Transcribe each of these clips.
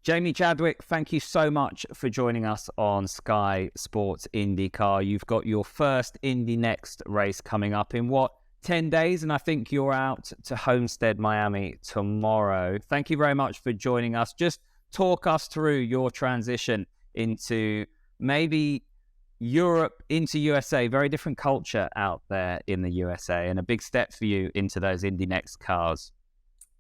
Jamie Chadwick, thank you so much for joining us on Sky Sports IndyCar. You've got your first Indy Next race coming up in 10 days? And I think you're out to Homestead, Miami tomorrow. Thank you very much for joining us. Just talk us through your transition into maybe Europe into USA. Very different culture out there in the USA, and a big step for you into those Indy Next cars.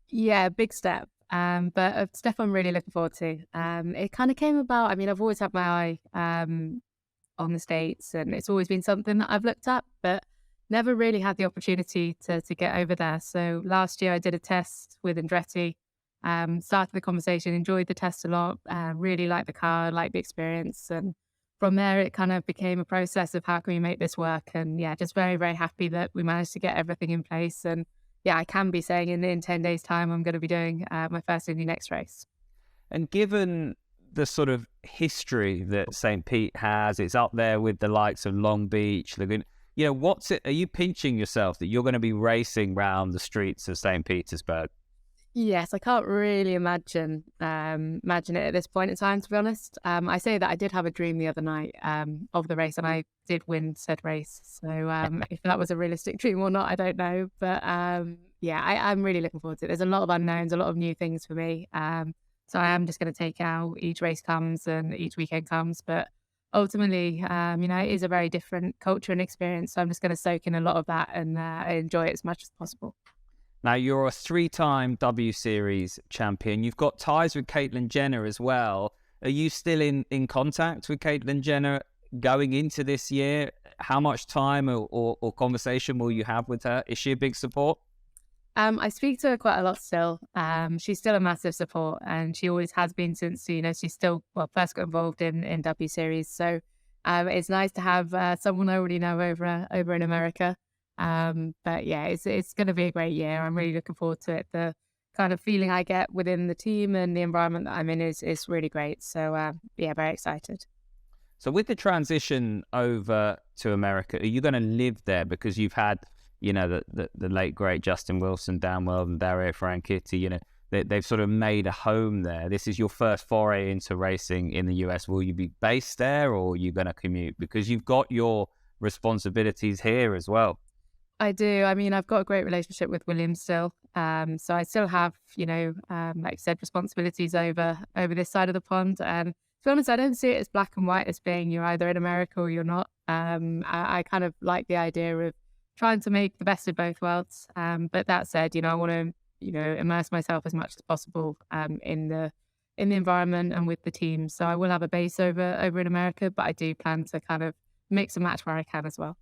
Yeah, big step. But a step I'm really looking forward to. It kind of came about, I've always had my eye on the States, and it's always been something that I've looked at, but never really had the opportunity to get over there. So last year I did a test with Andretti, started the conversation, enjoyed the test a lot, really liked the car, liked the experience. And from there, it kind of became a process of how can we make this work? And yeah, just very, very happy that we managed to get everything in place. And yeah, I can be saying in 10 days' time, I'm going to be doing my first Indy Next race. And given the sort of history that St. Pete has, it's up there with the likes of Long Beach, Lagoon. Are you pinching yourself that you're going to be racing around the streets of St. Petersburg? Yes, I can't really imagine it at this point in time, to be honest. I say that I did have a dream the other night of the race, and I did win said race. So if that was a realistic dream or not, I don't know. But I'm really looking forward to it. There's a lot of unknowns, a lot of new things for me. So I am just going to take it out. Each race comes and each weekend comes. But ultimately, it is a very different culture and experience. So I'm just going to soak in a lot of that and enjoy it as much as possible. Now, you're a 3-time W Series champion. You've got ties with Caitlyn Jenner as well. Are you still in contact with Caitlyn Jenner going into this year? How much time or conversation will you have with her? Is she a big support? I speak to her quite a lot still. She's still a massive support, and she always has been since, she's still, first got involved in W Series. So it's nice to have someone I already know over in America. But yeah, it's going to be a great year. I'm really looking forward to it. The kind of feeling I get within the team and the environment that I'm in is really great. So very excited. So with the transition over to America, are you going to live there? Because you've had, the late great Justin Wilson, Dan Weldon, Dario Franchitti, they've sort of made a home there. This is your first foray into racing in the US. Will you be based there, or are you going to commute? Because you've got your responsibilities here as well. I do. I've got a great relationship with William still. So I still have, like I said, responsibilities over this side of the pond. And to be honest, I don't see it as black and white as being you're either in America or you're not. I kind of like the idea of trying to make the best of both worlds. But that said, I want to, immerse myself as much as possible in the environment and with the team. So I will have a base over in America, but I do plan to kind of mix and match where I can as well.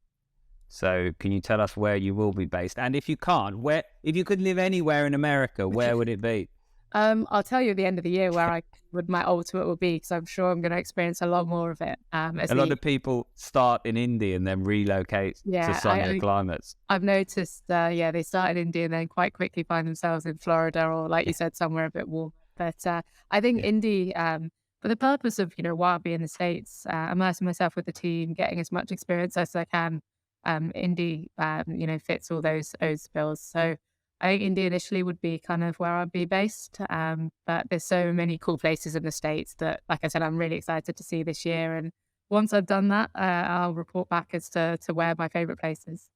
So can you tell us where you will be based? And if you can't, if you could live anywhere in America, where would it be? I'll tell you at the end of the year where my ultimate would be, because I'm sure I'm going to experience a lot more of it. A lot of people start in Indy and then relocate to sunnier climates. I've noticed, they start in Indy and then quite quickly find themselves in Florida or, like you said, somewhere a bit warm. But I think Indy, for the purpose of, while I'll be in the States, immersing myself with the team, getting as much experience as I can, Indy, fits all those bills. So I think Indy initially would be kind of where I'd be based. But there's so many cool places in the States that, like I said, I'm really excited to see this year. And once I've done that, I'll report back as to where my favorite place is.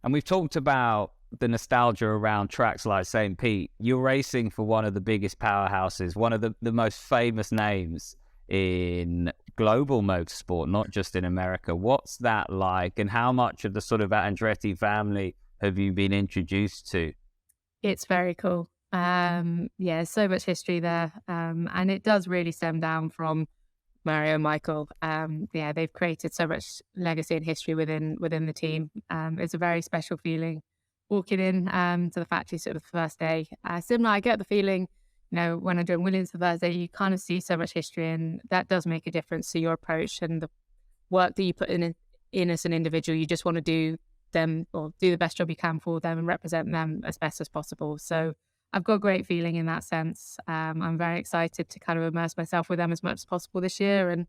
And we've talked about the nostalgia around tracks like St. Pete. You're racing for one of the biggest powerhouses, one of the most famous names in global motorsport, not just in America. What's that like, and how much of the sort of Andretti family have you been introduced to? It's very cool. So much history there, and it does really stem down from Mario and Michael. They've created so much legacy and history within the team. It's a very special feeling walking in to the factory sort of the first day. Similar, I get the feeling, when I joined Williams for Thursday, you kind of see so much history, and that does make a difference to your approach and the work that you put in as an individual. You just want to do them, or do the best job you can for them and represent them as best as possible. So I've got a great feeling in that sense. I'm very excited to kind of immerse myself with them as much as possible this year, and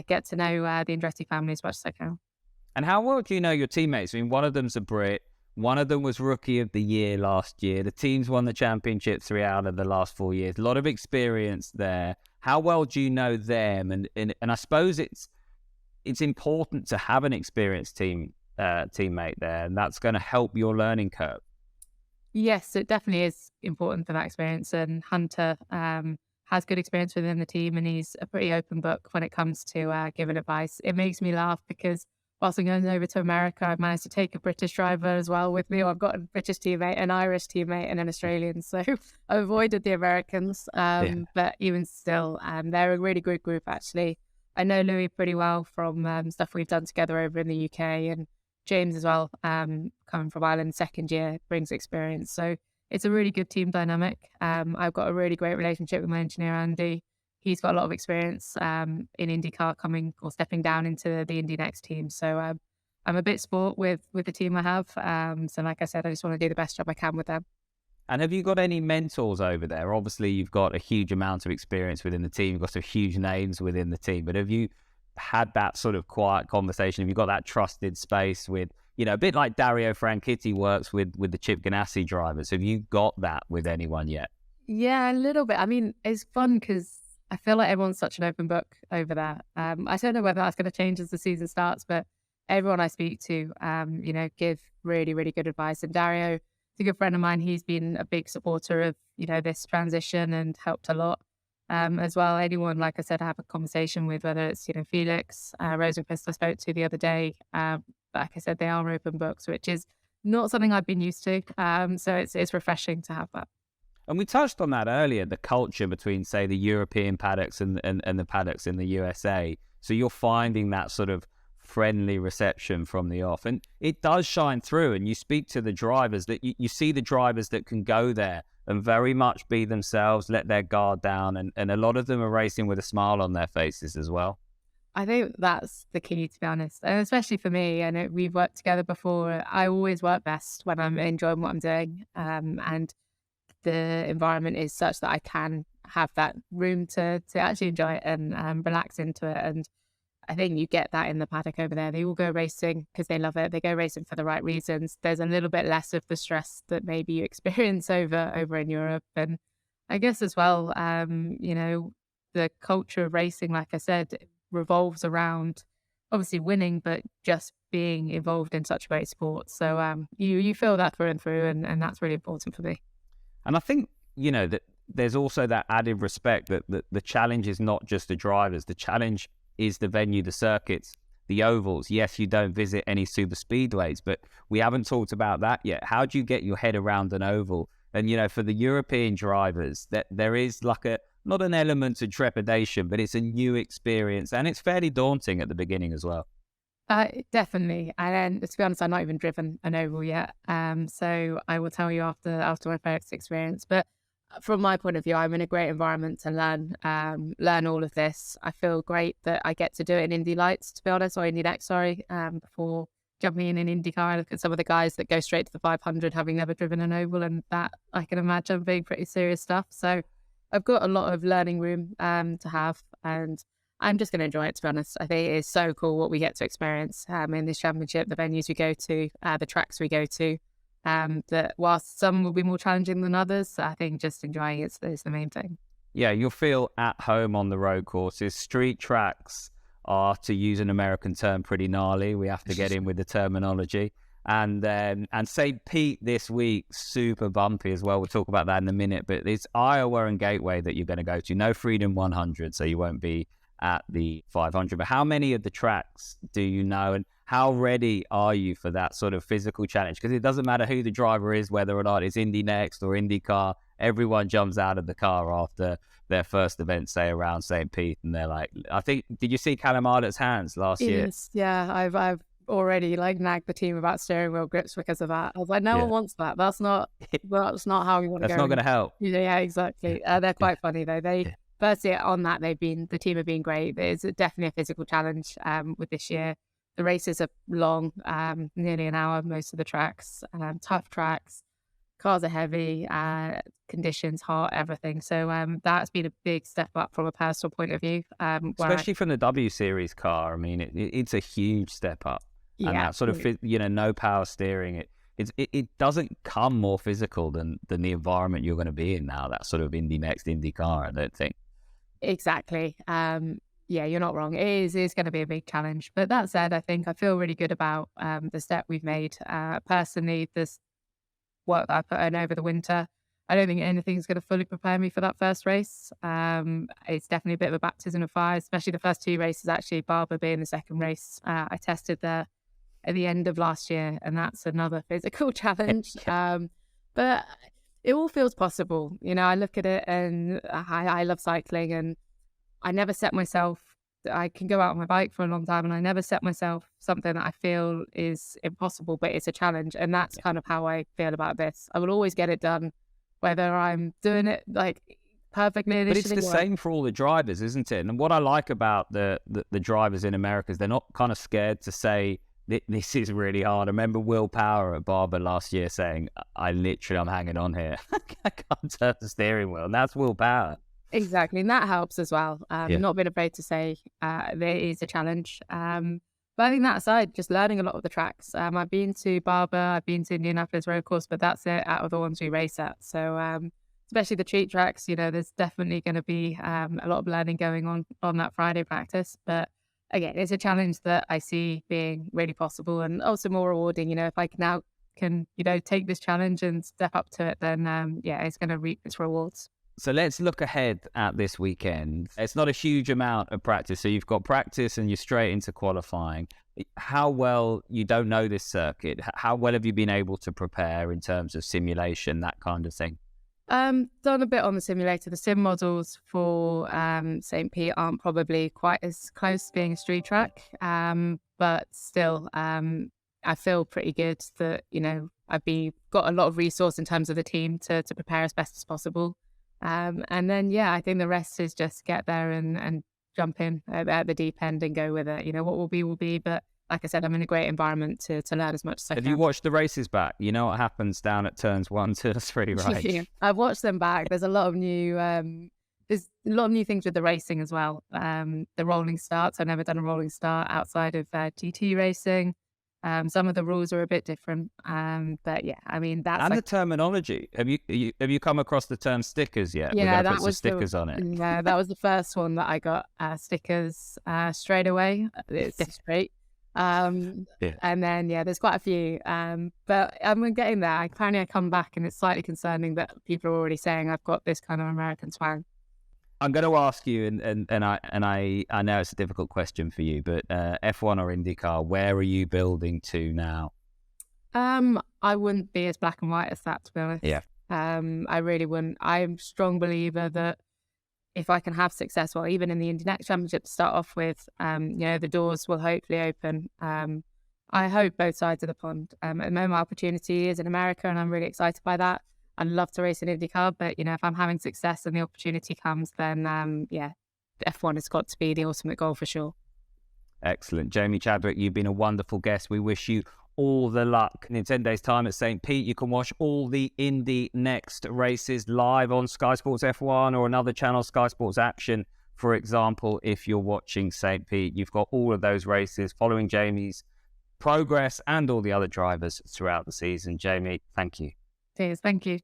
get to know the Andretti family as much as I can. And how well do you know your teammates? One of them's a Brit, One of them was Rookie of the Year last year. The team's won the championship 3 out of the last 4 years. A lot of experience there. How well do you know them? And I suppose it's important to have an experienced teammate there, and that's going to help your learning curve. Yes, it definitely is important for that experience. And Hunter has good experience within the team, and he's a pretty open book when it comes to giving advice. It makes me laugh because whilst I'm going over to America, I've managed to take a British driver as well with me. I've got a British teammate, an Irish teammate, and an Australian. So I've avoided the Americans. But even still, they're a really good group, actually. I know Louis pretty well from stuff we've done together over in the UK, and James as well, coming from Ireland, second year, brings experience. So it's a really good team dynamic. I've got a really great relationship with my engineer, Andy. He's got a lot of experience in IndyCar, coming or stepping down into the Indy NXT team. So I'm a bit sport with the team I have. So like I said, I just want to do the best job I can with them. And have you got any mentors over there? Obviously, you've got a huge amount of experience within the team. You've got some huge names within the team. But have you had that sort of quiet conversation? Have you got that trusted space with, a bit like Dario Franchitti works with the Chip Ganassi drivers? Have you got that with anyone yet? Yeah, a little bit. I mean, it's fun because I feel like everyone's such an open book over there. I don't know whether that's going to change as the season starts, but everyone I speak to, give really, really good advice. And Dario is a good friend of mine. He's been a big supporter of, this transition and helped a lot. As well, anyone, like I said, I have a conversation with, whether it's, Felix, Rosenquist I spoke to the other day. Like I said, they are open books, which is not something I've been used to. So it's refreshing to have that. And we touched on that earlier, the culture between, say, the European paddocks and the paddocks in the USA. So you're finding that sort of friendly reception from the off. And it does shine through. And you speak to the drivers, that you see the drivers that can go there and very much be themselves, let their guard down. And a lot of them are racing with a smile on their faces as well. I think that's the key, to be honest. And especially for me, I know we've worked together before. I always work best when I'm enjoying what I'm doing. And the environment is such that I can have that room to actually enjoy it and relax into it. And I think you get that in the paddock over there. They all go racing because they love it. They go racing for the right reasons. There's a little bit less of the stress that maybe you experience over in Europe. And I guess as well, the culture of racing, like I said, revolves around obviously winning, but just being involved in such a great sport. So you feel that through and through, and that's really important for me. And I think, that there's also that added respect that the challenge is not just the drivers. The challenge is the venue, the circuits, the ovals. Yes, you don't visit any super speedways, but we haven't talked about that yet. How do you get your head around an oval? And, for the European drivers, that there is like not an element of trepidation, but it's a new experience, and it's fairly daunting at the beginning as well. Definitely. And to be honest, I've not even driven an oval yet. So I will tell you after my first experience. But from my point of view, I'm in a great environment to learn all of this. I feel great that I get to do it in Indy Lights, to be honest, or Indy NXT, sorry, before jumping in IndyCar. I look at some of the guys that go straight to the 500, having never driven an oval, and that I can imagine being pretty serious stuff. So I've got a lot of learning room to have, and I'm just going to enjoy it, to be honest. I think it is so cool what we get to experience in this championship, the venues we go to, the tracks we go to, that whilst some will be more challenging than others, I think just enjoying it is the main thing. Yeah, you'll feel at home on the road courses. Street tracks are, to use an American term, pretty gnarly. We have to get in with the terminology. And St. Pete this week, super bumpy as well. We'll talk about that in a minute. But it's Iowa and Gateway that you're going to go to. No Freedom 100, so you won't be at the 500. But how many of the tracks do you know, and how ready are you for that sort of physical challenge? Because it doesn't matter who the driver is, whether or not it's Indy NXT or IndyCar, everyone jumps out of the car after their first event, say around St. Pete, and they're like, I think, did you see Callum Arnott's hands last year? Yes, yeah, I've already nagged the team about steering wheel grips because of that. I was like, no one wants that. That's not how we want to go. That's not going to help. Yeah, exactly. They're quite funny though. Firstly, on that, the team have been great. It's definitely a physical challenge with this year. The races are long, nearly an hour, most of the tracks, tough tracks. Cars are heavy, conditions, hot, everything. So that's been a big step up from a personal point of view. Especially from the W Series car. I mean, it's a huge step up. And that sort of, no power steering. it doesn't come more physical than the environment you're going to be in now, that sort of Indy Next IndyCar, I don't think. Exactly. Yeah, you're not wrong. It is going to be a big challenge. But that said, I think I feel really good about the step we've made. Personally, this work that I put in over the winter, I don't think anything's going to fully prepare me for that first race. It's definitely a bit of a baptism of fire, especially the first two races, actually, Barber being the second race. I tested there at the end of last year, and that's another physical challenge. But it all feels possible. You know, I look at it and I love cycling, and I never set myself, I can go out on my bike for a long time and I never set myself something that I feel is impossible, but it's a challenge. And that's kind of how I feel about this. I will always get it done, whether I'm doing it like perfectly. But it's the same for all the drivers, isn't it? And what I like about the drivers in America is they're not kind of scared to say, this is really hard. I remember Will Power at Barber last year saying, I'm hanging on here. I can't turn the steering wheel. And that's Will Power. Exactly. And that helps as well. Not being afraid to say there is a challenge. But I think that aside, just learning a lot of the tracks. I've been to Barber, I've been to Indianapolis Road Course, but that's it out of the ones we race at. So especially the cheat tracks, you know, there's definitely going to be a lot of learning going on that Friday practice. But again, it's a challenge that I see being really possible and also more rewarding. You know, if I can take this challenge and step up to it, then it's going to reap its rewards. So let's look ahead at this weekend. It's not a huge amount of practice. So you've got practice and you're straight into qualifying. How well, you don't know this circuit, how well have you been able to prepare in terms of simulation, that kind of thing? Done a bit on the simulator. The sim models for St. Pete aren't probably quite as close to being a street track. But still, I feel pretty good that, you know, I've got a lot of resource in terms of the team to prepare as best as possible. And then, I think the rest is just get there and jump in at the deep end and go with it. You know, what will be. But like I said, I'm in a great environment to learn as much as I can. Have you watched the races back? You know what happens down at turns 1 to 3, right? Yeah, I've watched them back. There's a lot of new things with the racing as well. The rolling starts. I've never done a rolling start outside of GT racing. Some of the rules are a bit different, but I mean that's and the terminology. Have you come across the term stickers yet? Yeah, that was stickers on it. Yeah, that was the first one that I got. Stickers straight away. It's great. And then there's quite a few. But I'm getting there. Apparently, I come back, and it's slightly concerning that people are already saying I've got this kind of American twang. I'm going to ask you, and I know it's a difficult question for you, but F1 or IndyCar, where are you building to now? I wouldn't be as black and white as that, to be honest. Yeah. I really wouldn't. I'm a strong believer that if I can have success, well, even in the Indy Next Championship to start off with, the doors will hopefully open. I hope both sides of the pond. At the moment, my opportunity is in America, and I'm really excited by that. I'd love to race in IndyCar, but, you know, if I'm having success and the opportunity comes, then, F1 has got to be the ultimate goal for sure. Excellent. Jamie Chadwick, you've been a wonderful guest. We wish you all the luck. In 10 days' time at St. Pete, you can watch all the Indy Next races live on Sky Sports F1 or another channel, Sky Sports Action. For example, if you're watching St. Pete, you've got all of those races following Jamie's progress and all the other drivers throughout the season. Jamie, thank you. Cheers. Thank you.